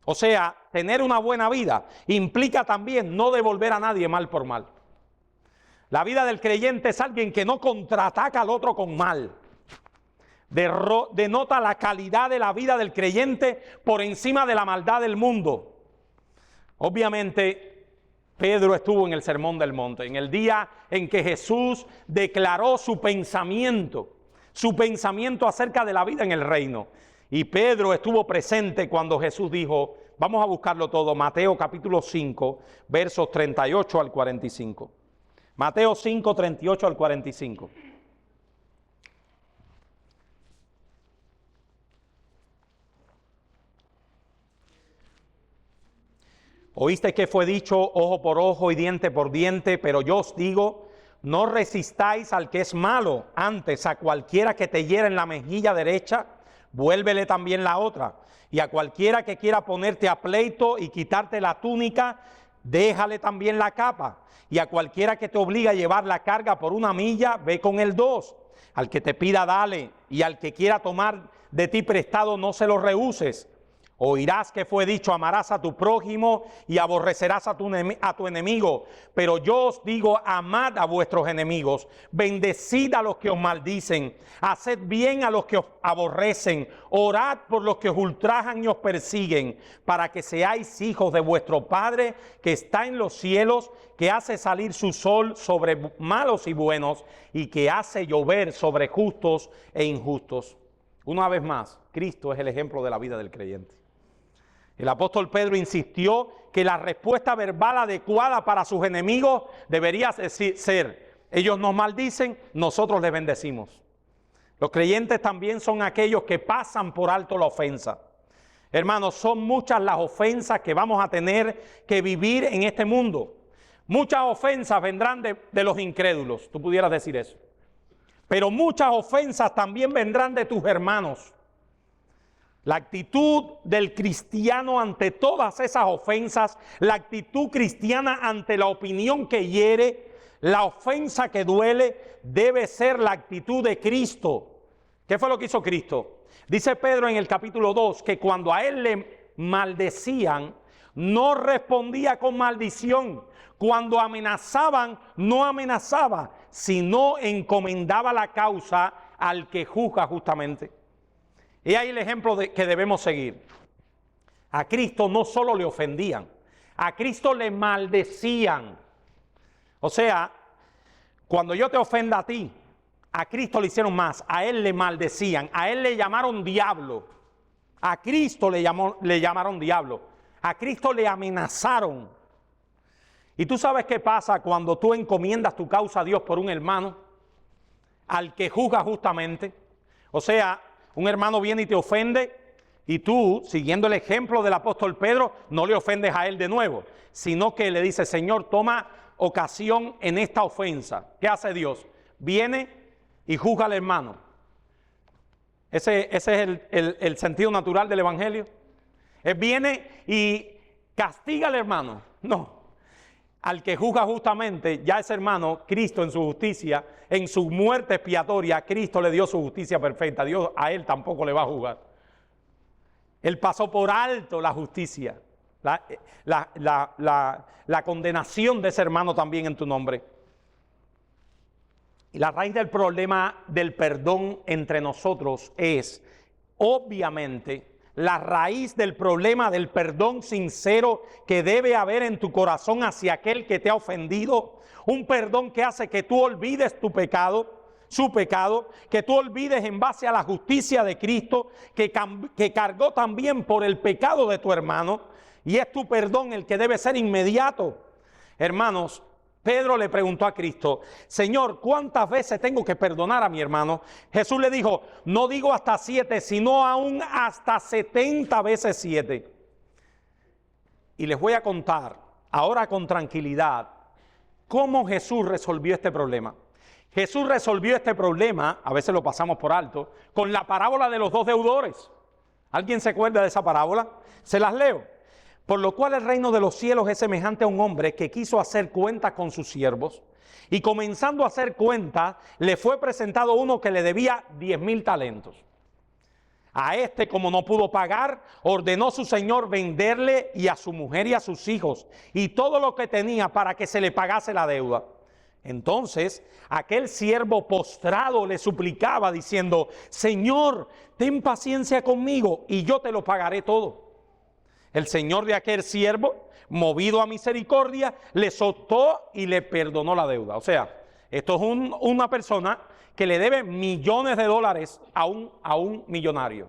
S1: O sea, tener una buena vida implica también no devolver a nadie mal por mal. La vida del creyente es alguien que no contraataca al otro con mal. Denota la calidad de la vida del creyente por encima de la maldad del mundo. Obviamente, Pedro estuvo en el Sermón del Monte, en el día en que Jesús declaró su pensamiento acerca de la vida en el reino. Y Pedro estuvo presente cuando Jesús dijo, vamos a buscarlo todo, Mateo capítulo 5, versos 38 al 45. Mateo 5, 38 al 45. Oíste que fue dicho ojo por ojo y diente por diente, pero yo os digo, no resistáis al que es malo, antes a cualquiera que te hiera en la mejilla derecha, vuélvele también la otra. Y a cualquiera que quiera ponerte a pleito y quitarte la túnica, déjale también la capa. Y a cualquiera que te obligue a llevar la carga por 1 milla, ve con el 2. Al que te pida, dale. Y al que quiera tomar de ti prestado, no se lo rehuses. Oirás que fue dicho, amarás a tu prójimo y aborrecerás a tu enemigo. Pero yo os digo, amad a vuestros enemigos, bendecid a los que os maldicen, haced bien a los que os aborrecen, orad por los que os ultrajan y os persiguen, para que seáis hijos de vuestro Padre que está en los cielos, que hace salir su sol sobre malos y buenos, y que hace llover sobre justos e injustos. Una vez más, Cristo es el ejemplo de la vida del creyente. El apóstol Pedro insistió que la respuesta verbal adecuada para sus enemigos debería ser, ellos nos maldicen, nosotros les bendecimos. Los creyentes también son aquellos que pasan por alto la ofensa. Hermanos, son muchas las ofensas que vamos a tener que vivir en este mundo. Muchas ofensas vendrán de los incrédulos, tú pudieras decir eso. Pero muchas ofensas también vendrán de tus hermanos. La actitud del cristiano ante todas esas ofensas, la actitud cristiana ante la opinión que hiere, la ofensa que duele, debe ser la actitud de Cristo. ¿Qué fue lo que hizo Cristo? Dice Pedro en el capítulo 2 que cuando a él le maldecían, no respondía con maldición. Cuando amenazaban, no amenazaba, sino encomendaba la causa al que juzga justamente. Y ahí el ejemplo que debemos seguir. A Cristo no solo le ofendían, a Cristo le maldecían. O sea, cuando yo te ofenda a ti, a Cristo le hicieron más, a Él le maldecían, a Él le llamaron diablo, A Cristo le llamaron diablo. A Cristo le amenazaron. ¿Y tú sabes qué pasa cuando tú encomiendas tu causa a Dios por un hermano al que juzga justamente? O sea, un hermano viene y te ofende y tú, siguiendo el ejemplo del apóstol Pedro, no le ofendes a él de nuevo, sino que le dices, Señor, toma ocasión en esta ofensa. ¿Qué hace Dios? Viene y juzga al hermano. Ese es el sentido natural del evangelio. Él viene y castiga al hermano. No. Al que juzga justamente, ya ese hermano, Cristo en su justicia, en su muerte expiatoria, Cristo le dio su justicia perfecta. Dios a él tampoco le va a juzgar. Él pasó por alto la justicia, la condenación de ese hermano también en tu nombre. Y la raíz del problema del perdón entre nosotros es, obviamente, la raíz del problema del perdón sincero que debe haber en tu corazón hacia aquel que te ha ofendido. Un perdón que hace que tú olvides tu pecado, su pecado, que tú olvides en base a la justicia de Cristo, que cargó también por el pecado de tu hermano. Y es tu perdón el que debe ser inmediato. Hermanos, Pedro le preguntó a Cristo, Señor, ¿cuántas veces tengo que perdonar a mi hermano? Jesús le dijo, no digo hasta 7, sino aún hasta 70 veces 7. Y les voy a contar, ahora con tranquilidad, cómo Jesús resolvió este problema. Jesús resolvió este problema, a veces lo pasamos por alto, con la parábola de los dos deudores. ¿Alguien se acuerda de esa parábola? Se las leo. Por lo cual el reino de los cielos es semejante a un hombre que quiso hacer cuentas con sus siervos, y comenzando a hacer cuentas, le fue presentado uno que le debía 10,000 talentos. A este, como no pudo pagar, ordenó su señor venderle y a su mujer y a sus hijos, y todo lo que tenía para que se le pagase la deuda. Entonces, aquel siervo postrado le suplicaba diciendo, Señor, ten paciencia conmigo y yo te lo pagaré todo. El señor de aquel siervo, movido a misericordia, le soltó y le perdonó la deuda. O sea, esto es una persona que le debe millones de dólares a un millonario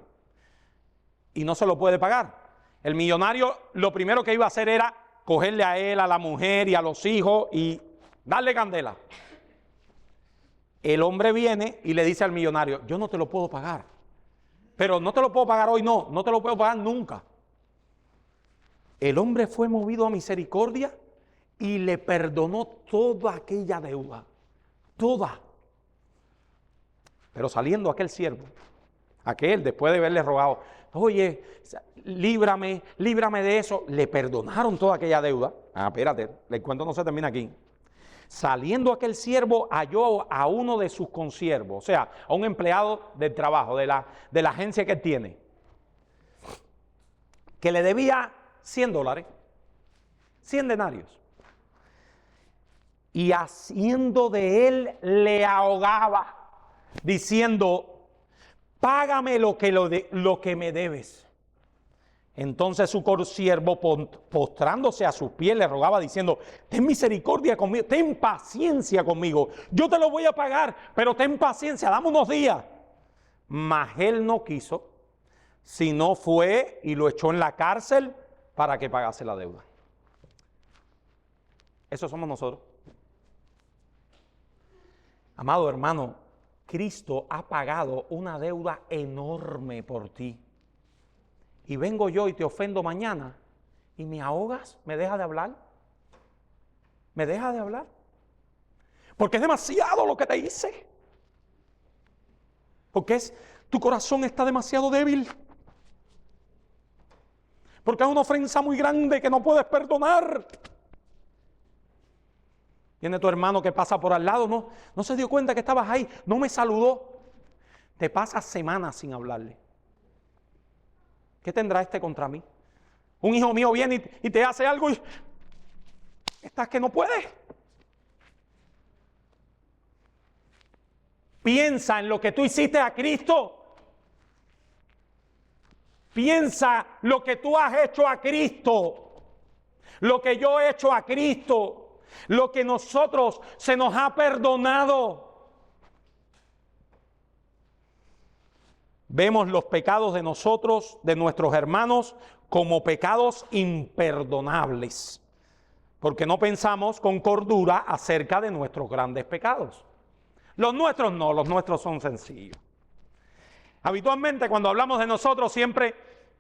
S1: y no se lo puede pagar. El millonario lo primero que iba a hacer era cogerle a él, a la mujer y a los hijos y darle candela. El hombre viene y le dice al millonario, yo no te lo puedo pagar, pero no te lo puedo pagar hoy, no te lo puedo pagar nunca. El hombre fue movido a misericordia y le perdonó toda aquella deuda, toda. Pero saliendo aquel siervo, aquel después de haberle rogado, oye, líbrame de eso, le perdonaron toda aquella deuda. Espérate, el cuento no se termina aquí. Saliendo aquel siervo halló a uno de sus consiervos, o sea, a un empleado del trabajo, de la agencia que él tiene, que le debía 100 dólares, 100 denarios. Y haciendo de él le ahogaba, diciendo, págame lo que me debes. Entonces su consiervo, postrándose a sus pies, le rogaba diciendo, ten misericordia conmigo, ten paciencia conmigo, yo te lo voy a pagar, pero ten paciencia, dame unos días. Mas él no quiso, sino fue y lo echó en la cárcel para que pagase la deuda. Eso somos nosotros. Amado hermano, Cristo ha pagado una deuda enorme por ti. Y vengo yo y te ofendo mañana y me ahogas, me dejas de hablar. ¿Me dejas de hablar? Porque es demasiado lo que te hice. Porque tu corazón está demasiado débil. Porque es una ofensa muy grande que no puedes perdonar. Viene tu hermano que pasa por al lado, no se dio cuenta que estabas ahí, no me saludó. Te pasas semanas sin hablarle. ¿Qué tendrá este contra mí? Un hijo mío viene y te hace algo y estás que no puedes. Piensa en lo que tú hiciste a Cristo. Piensa lo que tú has hecho a Cristo, lo que yo he hecho a Cristo, lo que nosotros se nos ha perdonado. vemos los pecados de nosotros, de nuestros hermanos, como pecados imperdonables, porque no pensamos con cordura acerca de nuestros grandes pecados. Los nuestros no, los nuestros son sencillos. Habitualmente cuando hablamos de nosotros siempre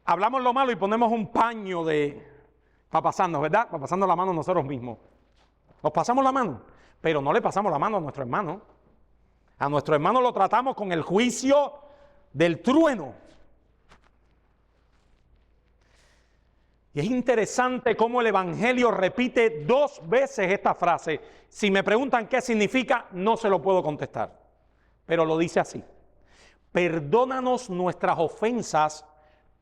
S1: hablamos lo malo y ponemos un paño para pasarnos, ¿verdad? Para pasarnos la mano nosotros mismos. Nos pasamos la mano, pero no le pasamos la mano a nuestro hermano. A nuestro hermano lo tratamos con el juicio del trueno. Y es interesante cómo el Evangelio repite 2 veces esta frase. Si me preguntan qué significa, no se lo puedo contestar, pero lo dice así: perdónanos nuestras ofensas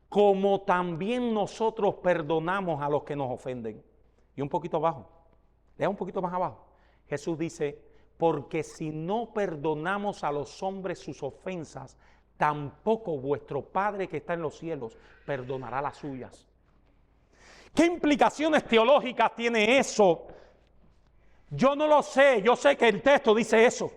S1: como también nosotros perdonamos a los que nos ofenden. Y un poquito abajo, lea un poquito más abajo, Jesús dice: porque si no perdonamos a los hombres sus ofensas, tampoco vuestro Padre que está en los cielos perdonará las suyas. ¿Qué implicaciones teológicas tiene eso? Yo no lo sé, yo sé que el texto dice eso.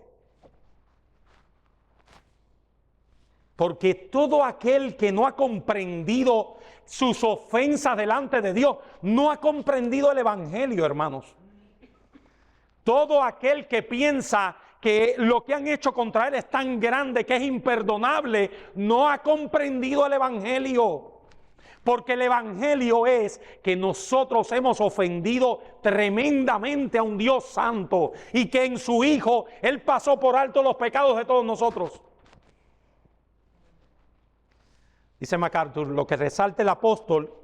S1: Porque todo aquel que no ha comprendido sus ofensas delante de Dios, no ha comprendido el Evangelio, hermanos. Todo aquel que piensa que lo que han hecho contra él es tan grande que es imperdonable, no ha comprendido el Evangelio. Porque el Evangelio es que nosotros hemos ofendido tremendamente a un Dios santo y que en su Hijo Él pasó por alto los pecados de todos nosotros. Dice MacArthur, lo que resalta el apóstol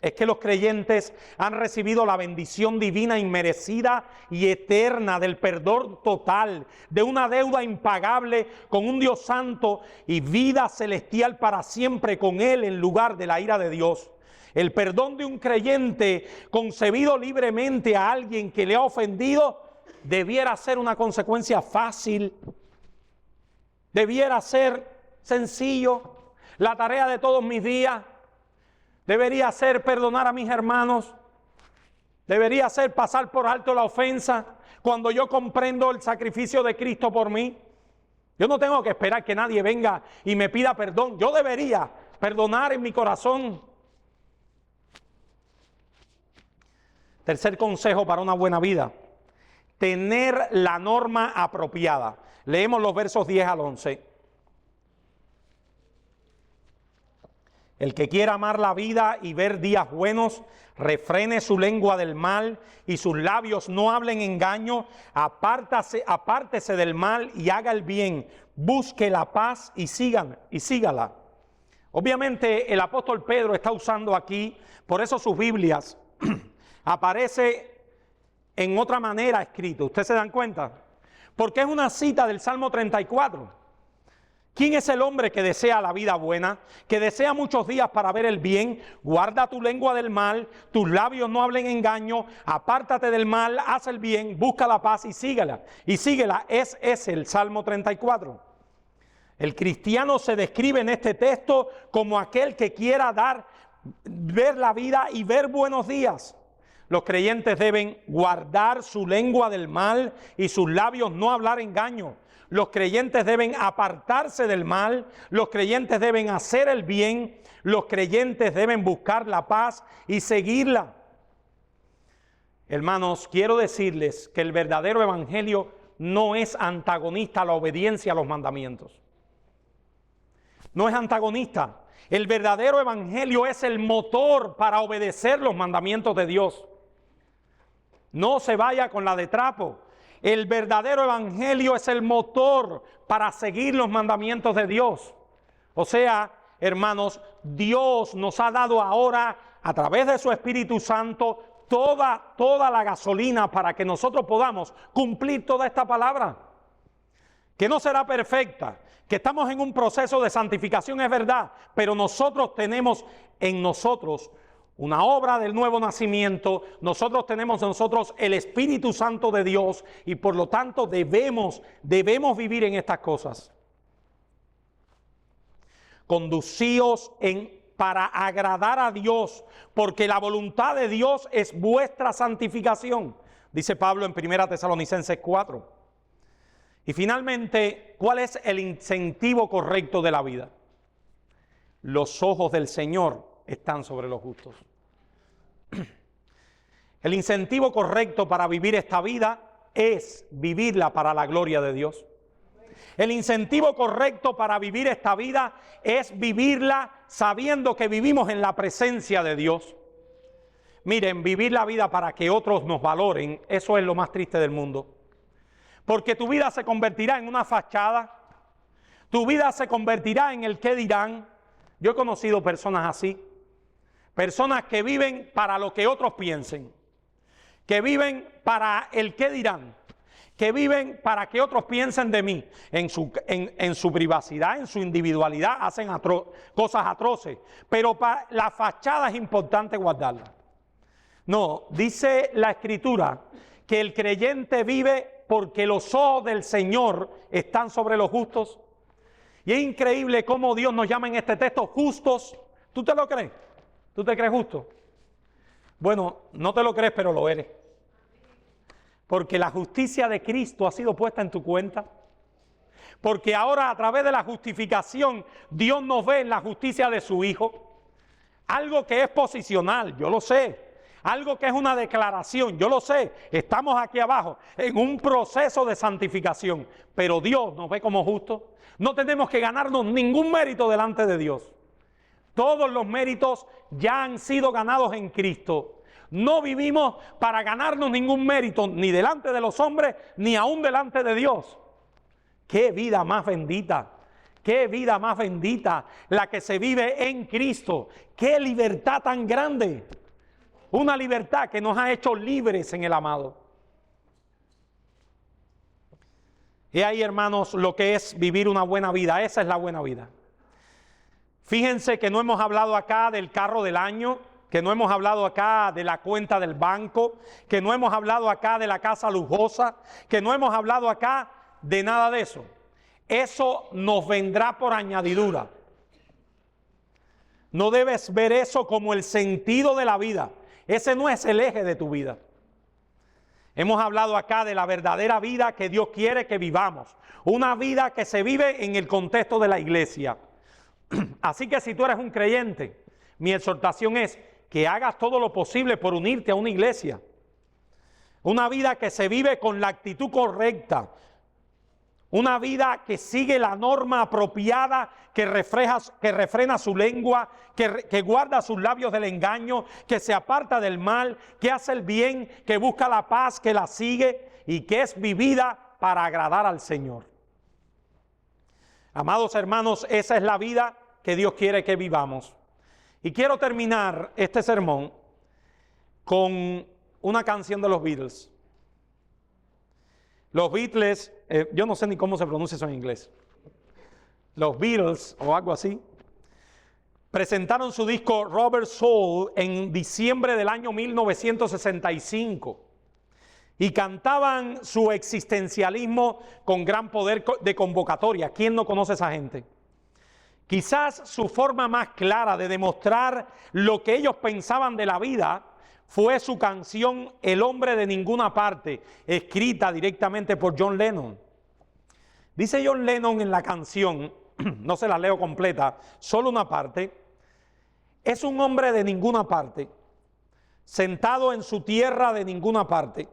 S1: es que los creyentes han recibido la bendición divina inmerecida y eterna del perdón total, de una deuda impagable con un Dios santo y vida celestial para siempre con Él en lugar de la ira de Dios. El perdón de un creyente concebido libremente a alguien que le ha ofendido debiera ser una consecuencia fácil, debiera ser sencillo, la tarea de todos mis días. Debería ser perdonar a mis hermanos. Debería ser pasar por alto la ofensa cuando yo comprendo el sacrificio de Cristo por mí. Yo no tengo que esperar que nadie venga y me pida perdón. Yo debería perdonar en mi corazón. Tercer consejo para una buena vida: tener la norma apropiada. Leemos los versos 10 al 11. El que quiera amar la vida y ver días buenos, refrene su lengua del mal y sus labios no hablen engaño. Apártese del mal y haga el bien. Busque la paz y sígala. Obviamente el apóstol Pedro está usando aquí, por eso sus Biblias aparece en otra manera escrito. ¿Ustedes se dan cuenta? Porque es una cita del Salmo 34. ¿Quién es el hombre que desea la vida buena, que desea muchos días para ver el bien? Guarda tu lengua del mal, tus labios no hablen engaño, apártate del mal, haz el bien, busca la paz y síguela. Y síguela, es el Salmo 34. El cristiano se describe en este texto como aquel que quiera ver la vida y ver buenos días. Los creyentes deben guardar su lengua del mal y sus labios no hablar engaño. Los creyentes deben apartarse del mal, los creyentes deben hacer el bien, los creyentes deben buscar la paz y seguirla. Hermanos, quiero decirles que el verdadero evangelio no es antagonista a la obediencia a los mandamientos. No es antagonista. El verdadero evangelio es el motor para obedecer los mandamientos de Dios. No se vaya con la de trapo. El verdadero evangelio es el motor para seguir los mandamientos de Dios. O sea, hermanos, Dios nos ha dado ahora, a través de su Espíritu Santo, toda la gasolina para que nosotros podamos cumplir toda esta palabra. Que no será perfecta, que estamos en un proceso de santificación, es verdad, pero nosotros tenemos en nosotros una obra del nuevo nacimiento. Nosotros tenemos en nosotros el Espíritu Santo de Dios y por lo tanto debemos vivir en estas cosas. Conducíos para agradar a Dios, porque la voluntad de Dios es vuestra santificación, dice Pablo en 1 Tesalonicenses 4. Y finalmente, ¿cuál es el incentivo correcto de la vida? Los ojos del Señor están sobre los justos. El incentivo correcto para vivir esta vida es vivirla para la gloria de Dios. El incentivo correcto para vivir esta vida es vivirla sabiendo que vivimos en la presencia de Dios. Miren, vivir la vida para que otros nos valoren, eso es lo más triste del mundo. Porque tu vida se convertirá en una fachada, tu vida se convertirá en el qué dirán. Yo he conocido personas así, personas que viven para lo que otros piensen, que viven para el qué dirán, que viven para que otros piensen de mí, en su privacidad, en su individualidad, hacen cosas atroces, pero la fachada es importante guardarla. No, dice la Escritura que el creyente vive porque los ojos del Señor están sobre los justos. Y es increíble cómo Dios nos llama en este texto justos. ¿Tú te lo crees? ¿Tú te crees justo? Bueno, no te lo crees, pero lo eres. Porque la justicia de Cristo ha sido puesta en tu cuenta. Porque ahora a través de la justificación Dios nos ve en la justicia de su Hijo. Algo que es posicional, yo lo sé. Algo que es una declaración, yo lo sé. Estamos aquí abajo en un proceso de santificación. Pero Dios nos ve como justos. No tenemos que ganarnos ningún mérito delante de Dios. Todos los méritos ya han sido ganados en Cristo. No vivimos para ganarnos ningún mérito, ni delante de los hombres, ni aún delante de Dios. ¡Qué vida más bendita! ¡Qué vida más bendita la que se vive en Cristo! ¡Qué libertad tan grande! Una libertad que nos ha hecho libres en el amado. Y ahí, hermanos, lo que es vivir una buena vida. Esa es la buena vida. Fíjense que no hemos hablado acá del carro del año, que no hemos hablado acá de la cuenta del banco, que no hemos hablado acá de la casa lujosa, que no hemos hablado acá de nada de eso. Eso nos vendrá por añadidura. No debes ver eso como el sentido de la vida. Ese no es el eje de tu vida. Hemos hablado acá de la verdadera vida que Dios quiere que vivamos. Una vida que se vive en el contexto de la iglesia. Así que si tú eres un creyente, mi exhortación es que hagas todo lo posible por unirte a una iglesia. Una vida que se vive con la actitud correcta. Una vida que sigue la norma apropiada, que refrena su lengua, que guarda sus labios del engaño, que se aparta del mal, que hace el bien, que busca la paz, que la sigue y que es vivida para agradar al Señor. Amados hermanos, esa es la vida que Dios quiere que vivamos. Y quiero terminar este sermón con una canción de los Beatles. Los Beatles, yo no sé ni cómo se pronuncia eso en inglés. Los Beatles, o algo así, presentaron su disco Rubber Soul en diciembre del año 1965. Y cantaban su existencialismo con gran poder de convocatoria. ¿Quién no conoce a esa gente? Quizás su forma más clara de demostrar lo que ellos pensaban de la vida fue su canción El hombre de ninguna parte, escrita directamente por John Lennon. Dice John Lennon en la canción, no se la leo completa, solo una parte: es un hombre de ninguna parte, sentado en su tierra de ninguna parte,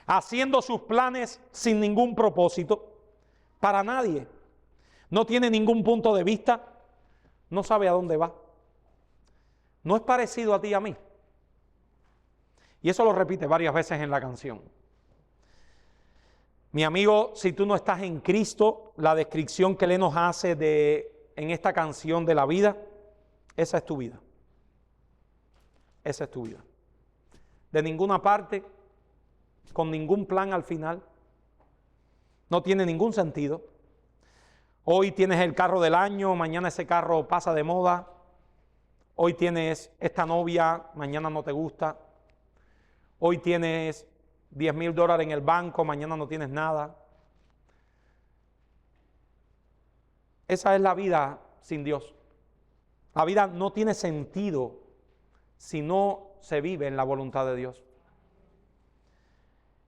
S1: haciendo sus planes sin ningún propósito, para nadie. No tiene ningún punto de vista, no sabe a dónde va. No es parecido a ti y a mí. Y eso lo repite varias veces en la canción. Mi amigo, si tú no estás en Cristo, la descripción que Él nos hace en esta canción de la vida, esa es tu vida. Esa es tu vida. De ninguna parte, con ningún plan al final. No tiene ningún sentido. Hoy tienes el carro del año, mañana ese carro pasa de moda. Hoy tienes esta novia, mañana no te gusta. Hoy tienes $10,000 en el banco, mañana no tienes nada. Esa es la vida sin Dios. La vida no tiene sentido si no se vive en la voluntad de Dios.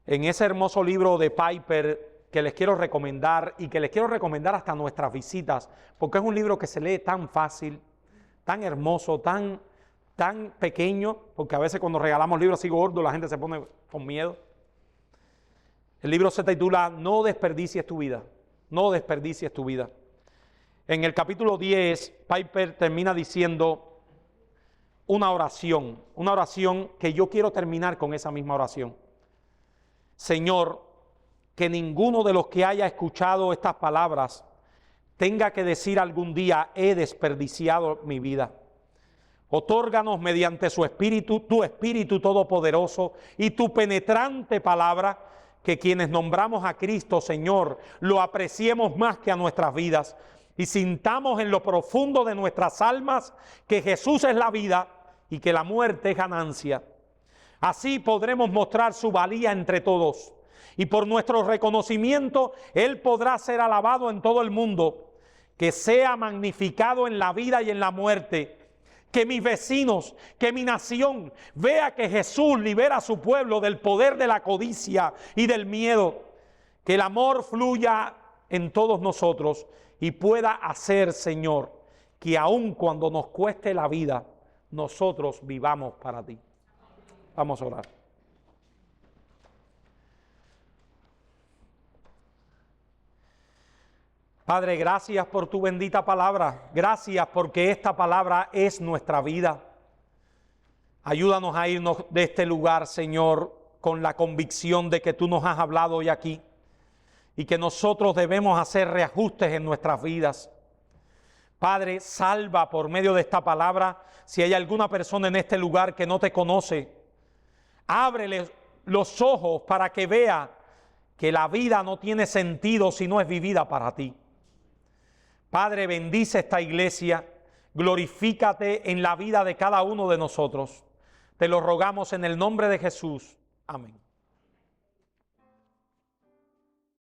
S1: En ese hermoso libro de Piper que les quiero recomendar y que les quiero recomendar hasta nuestras visitas, porque es un libro que se lee tan fácil, tan hermoso, tan pequeño, porque a veces cuando regalamos libros así gordos la gente se pone con miedo. El libro se titula No desperdicies tu vida, no desperdicies tu vida. En el capítulo 10, Piper termina diciendo una oración que yo quiero terminar con esa misma oración. Señor, que ninguno de los que haya escuchado estas palabras tenga que decir algún día, he desperdiciado mi vida. Otórganos mediante su Espíritu, tu Espíritu Todopoderoso y tu penetrante palabra, que quienes nombramos a Cristo, Señor, lo apreciemos más que a nuestras vidas y sintamos en lo profundo de nuestras almas que Jesús es la vida y que la muerte es ganancia. Así podremos mostrar su valía entre todos y por nuestro reconocimiento Él podrá ser alabado en todo el mundo, que sea magnificado en la vida y en la muerte. Que mis vecinos, que mi nación vea que Jesús libera a su pueblo del poder de la codicia y del miedo. Que el amor fluya en todos nosotros y pueda hacer, Señor, que aun cuando nos cueste la vida, nosotros vivamos para ti. Vamos a orar. Padre, gracias por tu bendita palabra. Gracias porque esta palabra es nuestra vida. Ayúdanos a irnos de este lugar, Señor, con la convicción de que tú nos has hablado hoy aquí y que nosotros debemos hacer reajustes en nuestras vidas. Padre, salva por medio de esta palabra si hay alguna persona en este lugar que no te conoce. Ábrele los ojos para que vea que la vida no tiene sentido si no es vivida para ti. Padre, bendice esta iglesia, glorifícate en la vida de cada uno de nosotros. Te lo rogamos en el nombre de Jesús. Amén.